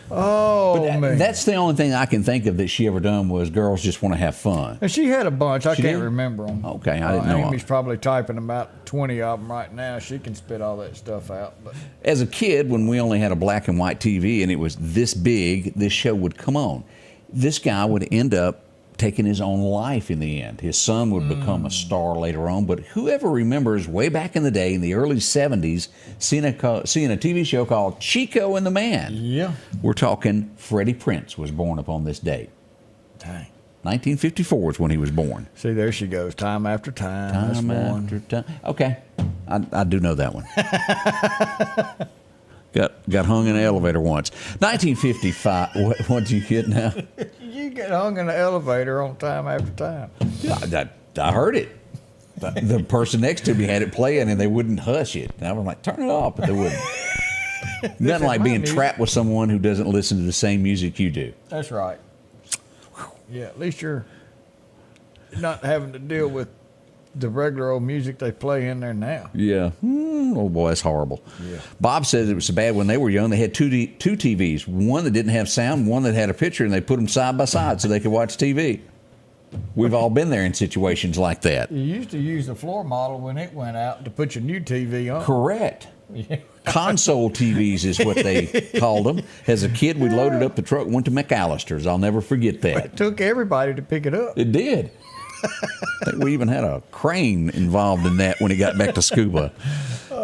Oh, But man. that's the only thing I can think of that she ever done was Girls Just Want to Have Fun. And she had a bunch. I She can't did? remember them. Okay, I didn't know. Amy's probably typing about 20 of them right now. She can spit all that stuff out. But As a kid, when we only had a black and white TV and it was this big, this show would come on. This guy would end up taking his own life in the end. His son would become a star later on. But whoever remembers way back in the day, in the early 70s, seeing a TV show called Chico and the Man. yeah. We're talking Freddie Prinze was born upon this date. Dang. 1954 is when he was born. See, there she goes. Time after time. That's Time one. after time. Okay, I do know that one. Got hung in an elevator once. 1955. What'd you get now? You get hung in the elevator on time after time. I heard it. The person next to me had it playing and they wouldn't hush it. And I was like, turn it off, but they wouldn't. Nothing like my being music. trapped with someone who doesn't listen to the same music you do. That's right. Yeah, at least you're not having to deal with the regular old music they play in there now. Yeah. Oh, boy, that's horrible. Yeah. Bob says it was so bad when they were young, they had two TVs, one that didn't have sound, one that had a picture, and they put them side by side so they could watch TV. We've all been there in situations like that. You used to use the floor model when it went out to put your new TV on. Correct. Yeah. Console TVs is what they called them. As a kid, we loaded up the truck and went to McAllister's. I'll never forget that. It took everybody to pick it up. It did. I think we even had a crane involved in that when it got back to Scuba.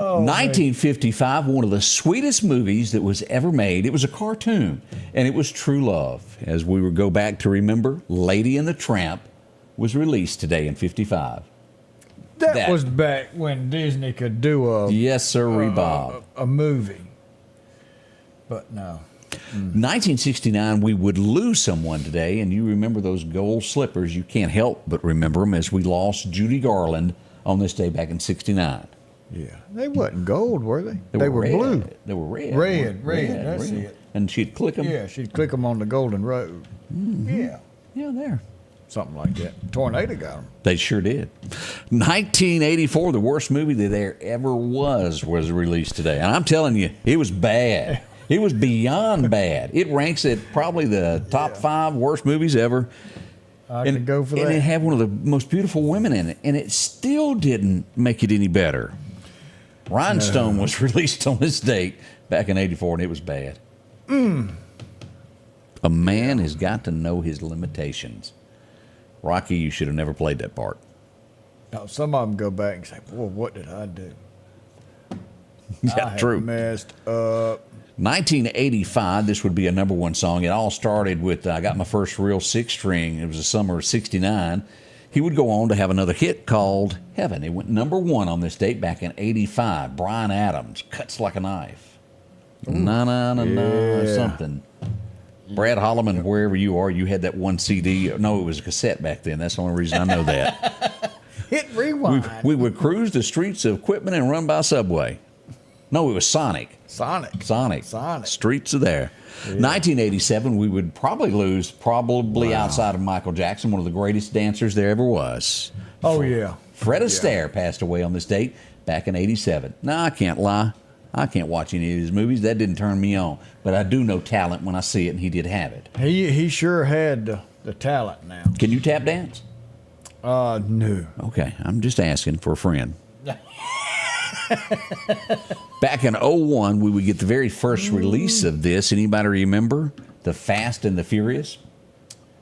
1955, one of the sweetest movies that was ever made. It was a cartoon, and it was True Love. As we would go back to remember, Lady and the Tramp was released today in 55. That was back when Disney could do yes, sir, Bob. A movie. But no. 1969, we would lose someone today, and you remember those gold slippers. You can't help but remember them as we lost Judy Garland on this day back in 69. Yeah. They wasn't gold, were they? They were red. blue. They were red. Red. That's it. And she'd click them. Yeah, she'd click them on the Golden Road. Mm-hmm. Yeah. Yeah, there. Something like that. Tornado got them. They sure did. 1984, the worst movie that there ever was released today. And I'm telling you, it was bad. It was beyond bad. It ranks at probably the top 5 worst movies ever. I could go for that. And it had one of the most beautiful women in it. And it still didn't make it any better. Rhinestone was released on this date back in 84, and it was bad. A man has got to know his limitations. Rocky, you should have never played that part. Now, some of them go back and say, boy, what did I do? Yeah, true. Messed up. 1985, this would be a number 1 song. It all started with I Got My First Real 6-string. It was the summer of 69. He would go on to have another hit called Heaven. It went number 1 on this date back in 85. Bryan Adams, Cuts Like a Knife. Na na na na something. Brad Holloman, wherever you are, you had that one CD. No, it was a cassette back then. That's the only reason I know that. Hit rewind. We would cruise the streets of Quitman and run by Subway. No, it was Sonic. Sonic. Streets are there. Yeah. 1987, we would probably lose, outside of Michael Jackson, one of the greatest dancers there ever was. Oh, yeah. Fred Astaire passed away on this date back in 87. Now, I can't lie. I can't watch any of his movies. That didn't turn me on. But I do know talent when I see it, and he did have it. He sure had the talent now. Can you tap dance? No. Okay, I'm just asking for a friend. Back in 01, we would get the very first release of this. Anybody remember? The Fast and the Furious?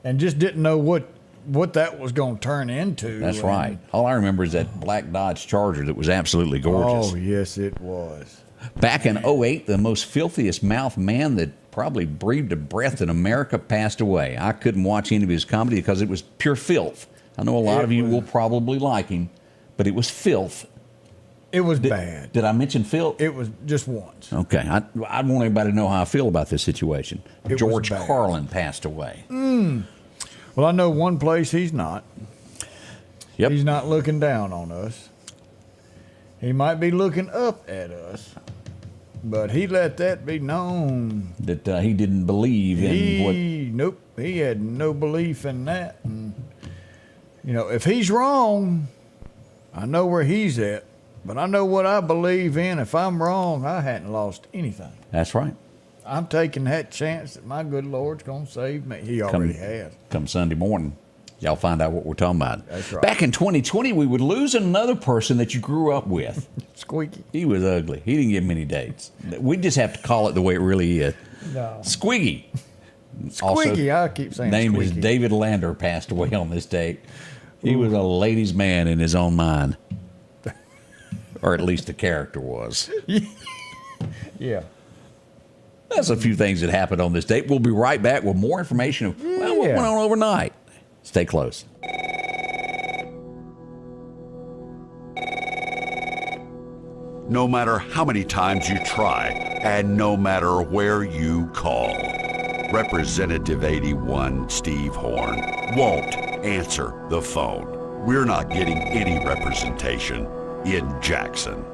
And just didn't know what that was going to turn into. That's right. All I remember is that black Dodge Charger that was absolutely gorgeous. Oh, yes, it was. Back in 08, the most filthiest mouth man that probably breathed a breath in America passed away. I couldn't watch any of his comedy because it was pure filth. I know a lot of you will probably like him, but it was filth. It was bad. Did I mention filth? It was just once. Okay. I want everybody to know how I feel about this situation. George Carlin passed away. Well, I know one place he's not. Yep. He's not looking down on us. He might be looking up at us, but he let that be known. That he didn't believe in what... Nope. He had no belief in that. And, if he's wrong, I know where he's at. But I know what I believe in. If I'm wrong, I hadn't lost anything. That's right. I'm taking that chance that my good Lord's going to save me. He already has. Come Sunday morning, y'all find out what we're talking about. That's right. Back in 2020, we would lose another person that you grew up with. Squeaky. He was ugly. He didn't give many dates. We just have to call it the way it really is. No. Squiggy. Squeaky, I keep saying name Squeaky. is David Lander, passed away on this date. He was a ladies' man in his own mind. Or at least the character was. Yeah. That's a few things that happened on this date. We'll be right back with more information of what went on overnight. Stay close. No matter how many times you try, and no matter where you call, Representative 81 Steve Horn won't answer the phone. We're not getting any representation in Jackson.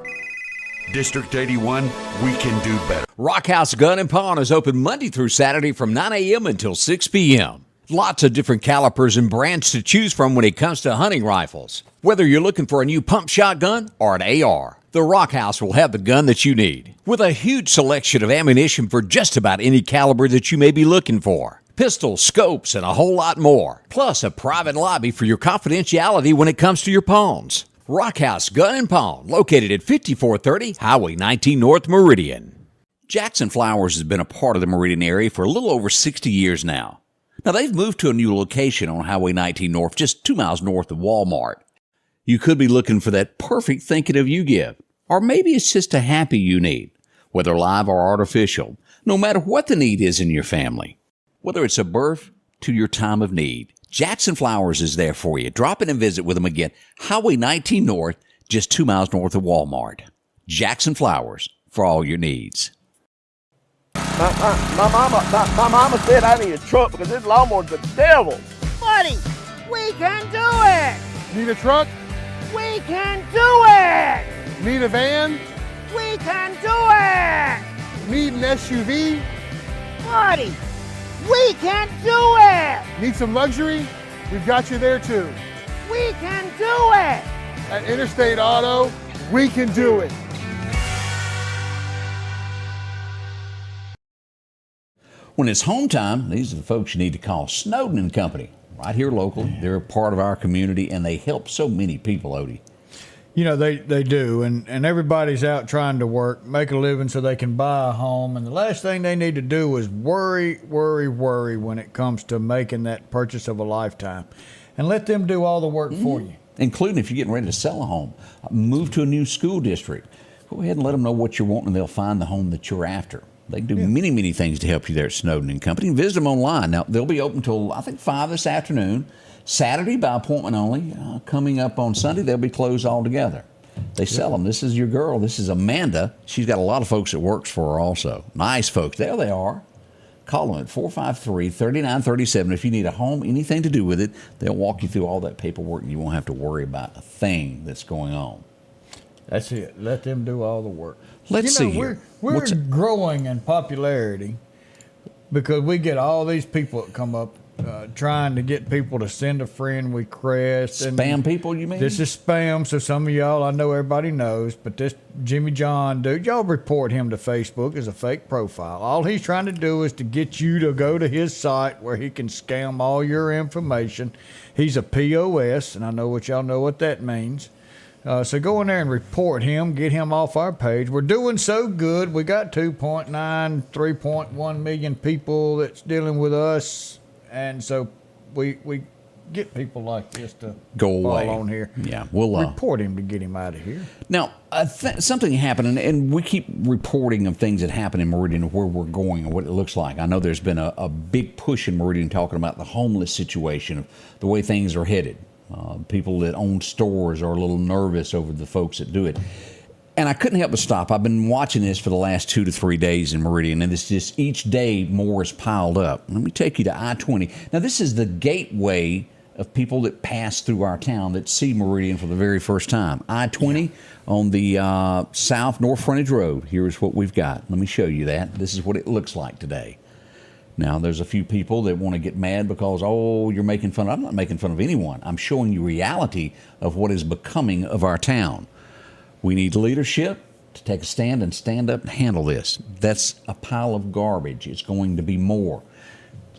District 81, we can do better. Rock House Gun and Pawn is open Monday through Saturday from 9 a.m. until 6 p.m. Lots of different calibers and brands to choose from when it comes to hunting rifles. Whether you're looking for a new pump shotgun or an AR, the Rock House will have the gun that you need. With a huge selection of ammunition for just about any caliber that you may be looking for. Pistols, scopes, and a whole lot more. Plus a private lobby for your confidentiality when it comes to your pawns. Rock House Gun and Pawn, located at 5430 Highway 19 North Meridian. Jackson Flowers has been a part of the Meridian area for a little over 60 years now. Now, they've moved to a new location on Highway 19 North, just 2 miles north of Walmart. You could be looking for that perfect thinking of you gift. Or maybe it's just a happy you need, whether live or artificial, no matter what the need is in your family. Whether it's a birth to your time of need, Jackson Flowers is there for you. Drop in and visit with them again. Highway 19 North, just 2 miles north of Walmart. Jackson Flowers, for all your needs. My mama said I need a truck because this lawnmower's the devil. Buddy, we can do it! Need a truck? We can do it! Need a van? We can do it! Need an SUV? Buddy, we can do it! Need some luxury? We've got you there too. We can do it! At Interstate Auto, we can do it. When it's home time, these are the folks you need to call. Snowden and Company, right here local. They're a part of our community, and they help so many people, Odie. You know, they do, and everybody's out trying to work, make a living so they can buy a home, and the last thing they need to do is worry when it comes to making that purchase of a lifetime. And let them do all the work for you. Including if you're getting ready to sell a home, move to a new school district. Go ahead and let them know what you're wanting, and they'll find the home that you're after. They do many things to help you there at Snowden and Company. Visit them online. Now, they'll be open till, I think, 5 this afternoon. Saturday by appointment only. Coming up on Sunday, they'll be closed altogether. They sell them. This is your girl. This is Amanda. She's got a lot of folks that works for her also. Nice folks. There they are. Call them at 453-3937. If you need a home, anything to do with it, they'll walk you through all that paperwork, and you won't have to worry about a thing that's going on. That's it. Let them do all the work. Let's see here. We're growing in popularity because we get all these people that come up trying to get people to send a friend request. Spam people, you mean? This is spam, so some of y'all, I know everybody knows, but this Jimmy John dude, y'all report him to Facebook as a fake profile. All he's trying to do is to get you to go to his site where he can scam all your information. He's a POS, and I know y'all know what that means. So go in there and report him, get him off our page. We're doing so good. We got 2.9, 3.1 million people that's dealing with us. And so we get people like this to go away fall on here. Yeah, we'll report him to get him out of here. Now, something happened, and we keep reporting of things that happen in Meridian, where we're going and what it looks like. I know there's been a big push in Meridian talking about the homeless situation, of the way things are headed. People that own stores are a little nervous over the folks that do it. And I couldn't help but stop. I've been watching this for the last 2 to 3 days in Meridian, and it's just each day more is piled up. Let me take you to I-20. Now, this is the gateway of people that pass through our town that see Meridian for the very first time. I-20 on the south North Frontage Road. Here's what we've got. Let me show you that. This is what it looks like today. Now, there's a few people that want to get mad because, you're making fun. I'm not making fun of anyone. I'm showing you reality of what is becoming of our town. We need leadership to take a stand and stand up and handle this. That's a pile of garbage. It's going to be more.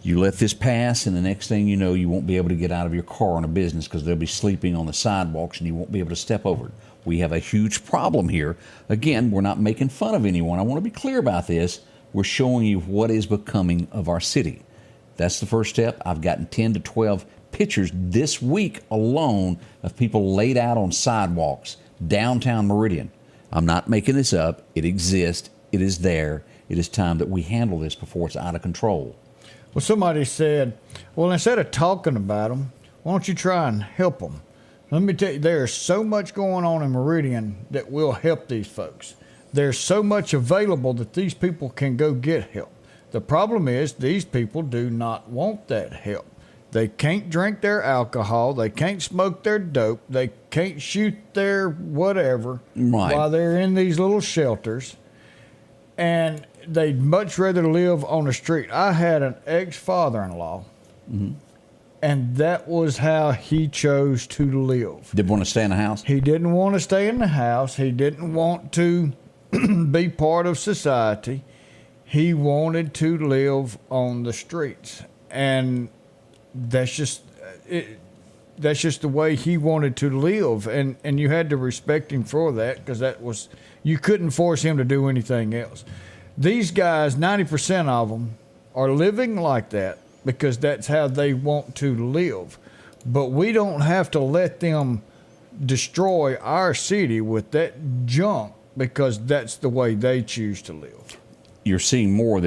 You let this pass, and the next thing you know, you won't be able to get out of your car on a business because they'll be sleeping on the sidewalks, and you won't be able to step over it. We have a huge problem here. Again, we're not making fun of anyone. I want to be clear about this. We're showing you what is becoming of our city. That's the first step. I've gotten 10 to 12 pictures this week alone of people laid out on sidewalks, downtown Meridian. I'm not making this up. It exists. It is there. It is time that we handle this before it's out of control. Well, somebody said, well, instead of talking about them, why don't you try and help them? Let me tell you, there's so much going on in Meridian that will help these folks. There's so much available that these people can go get help. The problem is these people do not want that help. They can't drink their alcohol. They can't smoke their dope. They can't shoot their whatever while they're in these little shelters. And they'd much rather live on the street. I had an ex-father-in-law, and that was how he chose to live. Didn't want to stay in the house? He didn't want to stay in the house. He didn't want to be part of society. He wanted to live on the streets. And that's just the way he wanted to live. And you had to respect him for that, because you couldn't force him to do anything else. These guys, 90% of them, are living like that because that's how they want to live. But we don't have to let them destroy our city with that junk because that's the way they choose to live. You're seeing more of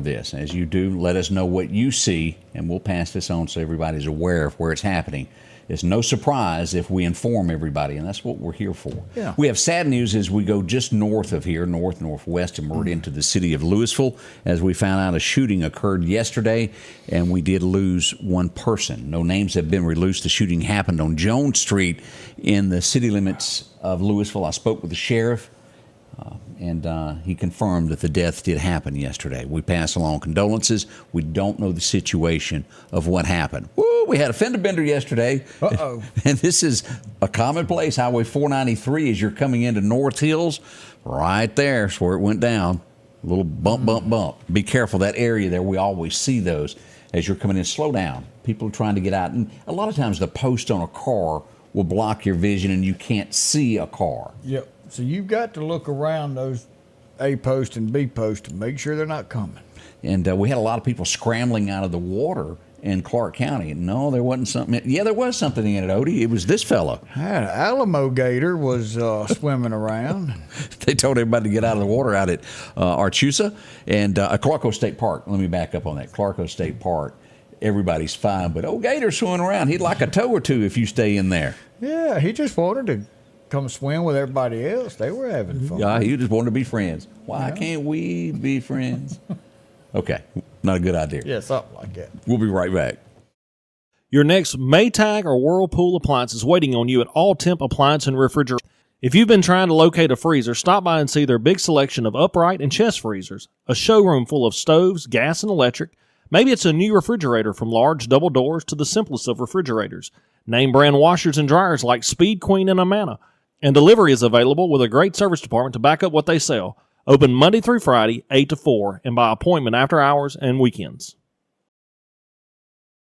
this. As you do, let us know what you see, and we'll pass this on so everybody's aware of where it's happening. It's no surprise if we inform everybody, and that's what we're here for. Yeah. We have sad news as we go just north of here, northwest of Meridian to the city of Louisville, as we found out a shooting occurred yesterday, and we did lose one person. No names have been released. The shooting happened on Jones Street in the city limits of Louisville. I spoke with the sheriff, and he confirmed that the death did happen yesterday. We pass along condolences. We don't know the situation of what happened. Woo, we had a fender bender yesterday. Uh-oh. And this is a common place, Highway 493, as you're coming into North Hills. Right there's where it went down. A little bump. Be careful, that area there, we always see those as you're coming in. Slow down. People are trying to get out. And a lot of times the post on a car will block your vision and you can't see a car. Yep. So you've got to look around those A post and B post to make sure they're not coming. And we had a lot of people scrambling out of the water in Clark County. No, there wasn't something. Yeah, there was something in it, Odie. It was this fella. An Alamo gator was swimming around. They told everybody to get out of the water out at Archusa and Clarko State Park. Let me back up on that. Clarko State Park. Everybody's fine, but old gator's swimming around. He'd like a toe or two if you stay in there. Yeah, he just wanted to come swim with everybody else. They were having fun. Yeah, he just wanted to be friends. Why can't we be friends? Okay, not a good idea. Yeah, something like that. We'll be right back. Your next Maytag or Whirlpool appliance is waiting on you at All Temp Appliance and Refrigerator. If you've been trying to locate a freezer, stop by and see their big selection of upright and chest freezers, a showroom full of stoves, gas, and electric. Maybe it's a new refrigerator from large double doors to the simplest of refrigerators. Name brand washers and dryers like Speed Queen and Amana. And delivery is available with a great service department to back up what they sell. Open Monday through Friday, 8 to 4, and by appointment after hours and weekends.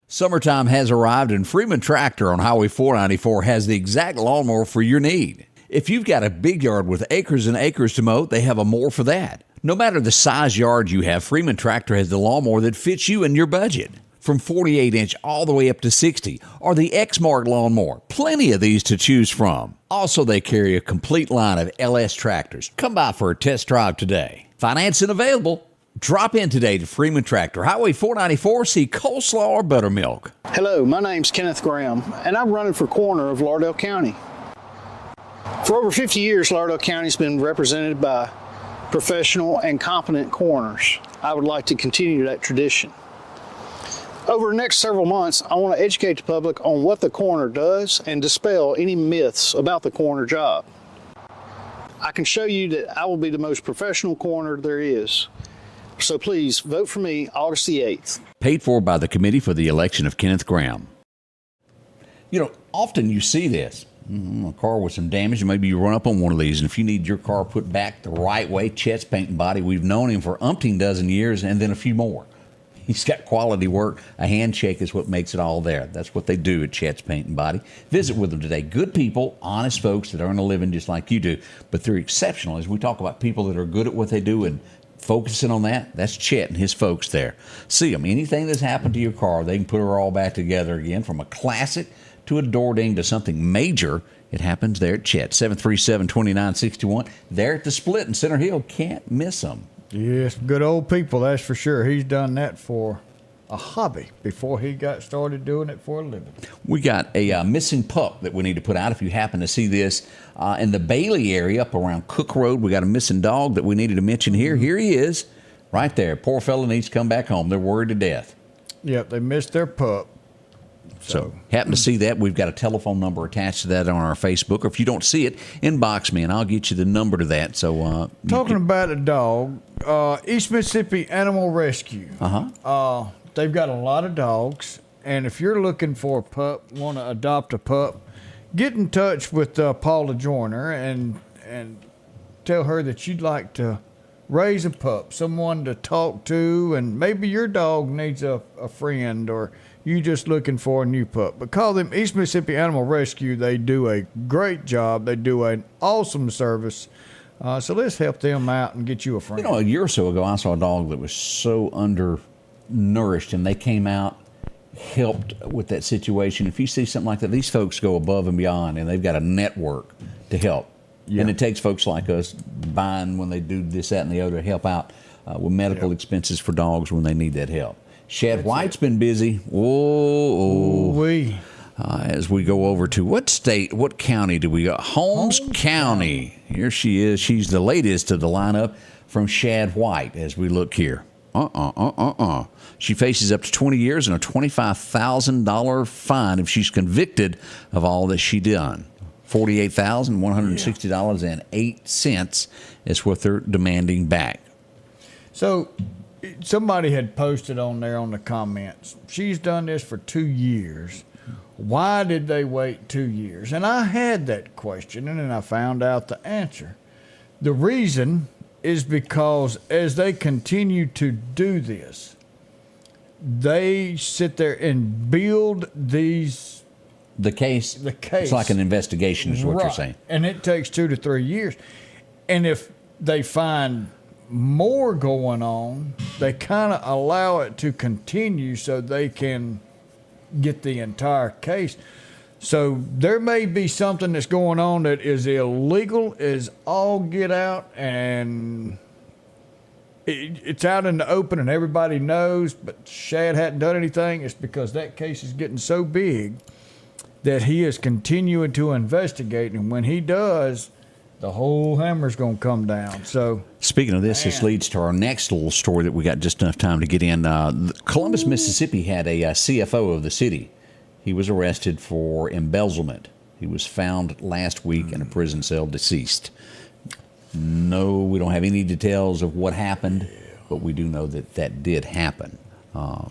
Summertime has arrived, and Freeman Tractor on Highway 494 has the exact lawnmower for your need. If you've got a big yard with acres and acres to mow, they have a mower for that. No matter the size yard you have, Freeman Tractor has the lawnmower that fits you and your budget. From 48-inch all the way up to 60, or the X-Mark lawnmower. Plenty of these to choose from. Also, they carry a complete line of LS tractors. Come by for a test drive today. Financing available. Drop in today to Freeman Tractor, Highway 494, see coleslaw or buttermilk. Hello, my name's Kenneth Graham, and I'm running for coroner of Lauderdale County. For over 50 years, Lauderdale County's been represented by professional and competent coroners. I would like to continue that tradition. Over the next several months, I want to educate the public on what the coroner does and dispel any myths about the coroner job. I can show you that I will be the most professional coroner there is. So please, vote for me August the 8th. Paid for by the Committee for the Election of Kenneth Graham. You know, often you see this. A car with some damage, and maybe you run up on one of these, and if you need your car put back the right way, Chet's Paint and Body, we've known him for umpteen dozen years, and then a few more. He's got quality work. A handshake is what makes it all there. That's what they do at Chet's Paint and Body. Visit with them today. Good people, honest folks that earn a living just like you do, but they're exceptional. As we talk about people that are good at what they do and focusing on that, that's Chet and his folks there. See them. Anything that's happened to your car, they can put her all back together again, from a classic to a door ding to something major. It happens there at Chet. 737-2961. There at the Split in Center Hill. Can't miss them. Yes, good old people, that's for sure. He's done that for a hobby before he got started doing it for a living. We got a missing pup that we need to put out. If you happen to see this in the Bailey area up around Cook Road, we got a missing dog that we needed to mention here. Here he is, right there. Poor fella needs to come back home. They're worried to death. Yep, they missed their pup. So happen to see that, we've got a telephone number attached to that on our Facebook. Or if you don't see it, inbox me and I'll get you the number to that. So talking about a dog, East Mississippi Animal Rescue. They've got a lot of dogs, and if you're looking for a pup, want to adopt a pup, get in touch with Paula Joyner and tell her that you'd like to raise a pup, someone to talk to, and maybe your dog needs a friend, or you just looking for a new pup. But call them East Mississippi Animal Rescue. They do a great job. They do an awesome service. So let's help them out and get you a friend. You know, a year or so ago, I saw a dog that was so undernourished, and they came out, helped with that situation. If you see something like that, these folks go above and beyond, and they've got a network to help. Yeah. And it takes folks like us buying when they do this, that, and the other to help out with medical expenses for dogs when they need that help. Shad White's been busy. As we go over to what county do we go? Holmes County. Here she is. She's the latest of the lineup from Shad White as we look here. She faces up to 20 years and a $25,000 fine if she's convicted of all that she done. $48,160.08 is what they're demanding back. So somebody had posted on there on the comments, she's done this for 2 years. Why did they wait 2 years? And I had that question, and then I found out the answer. The reason is because as they continue to do this, they sit there and build these... The case. It's like an investigation is what you're saying. And it takes 2 to 3 years. And if they find more going on, they kind of allow it to continue so they can get the entire case. So there may be something that's going on that is illegal as all get out, and it's out in the open and everybody knows, but Shad hadn't done anything. It's because that case is getting so big that he is continuing to investigate, and when he does, the whole hammer's going to come down. So, speaking of this leads to our next little story that we got just enough time to get in. Columbus, Mississippi had a CFO of the city. He was arrested for embezzlement. He was found last week in a prison cell deceased. No, we don't have any details of what happened, but we do know that that did happen. A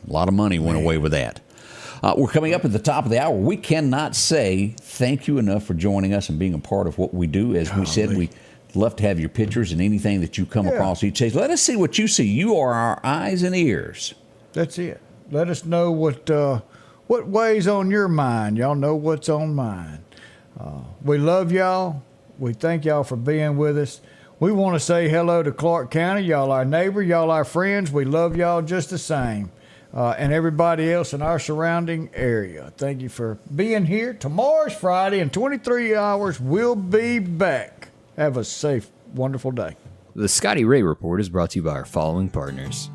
lot of money went away with that. We're coming up at the top of the hour. We cannot say thank you enough for joining us and being a part of what we do. As we said, we love to have your pictures and anything that you come across each day. Let us see what you see. You are our eyes and ears. That's it. Let us know what weighs on your mind. Y'all know what's on mine. We love y'all. We thank y'all for being with us. We want to say hello to Clark County. Y'all our neighbor. Y'all our friends. We love y'all just the same. And everybody else in our surrounding area. Thank you for being here. Tomorrow's Friday. In 23 hours, we'll be back. Have a safe, wonderful day. The Scotty Ray Report is brought to you by our following partners.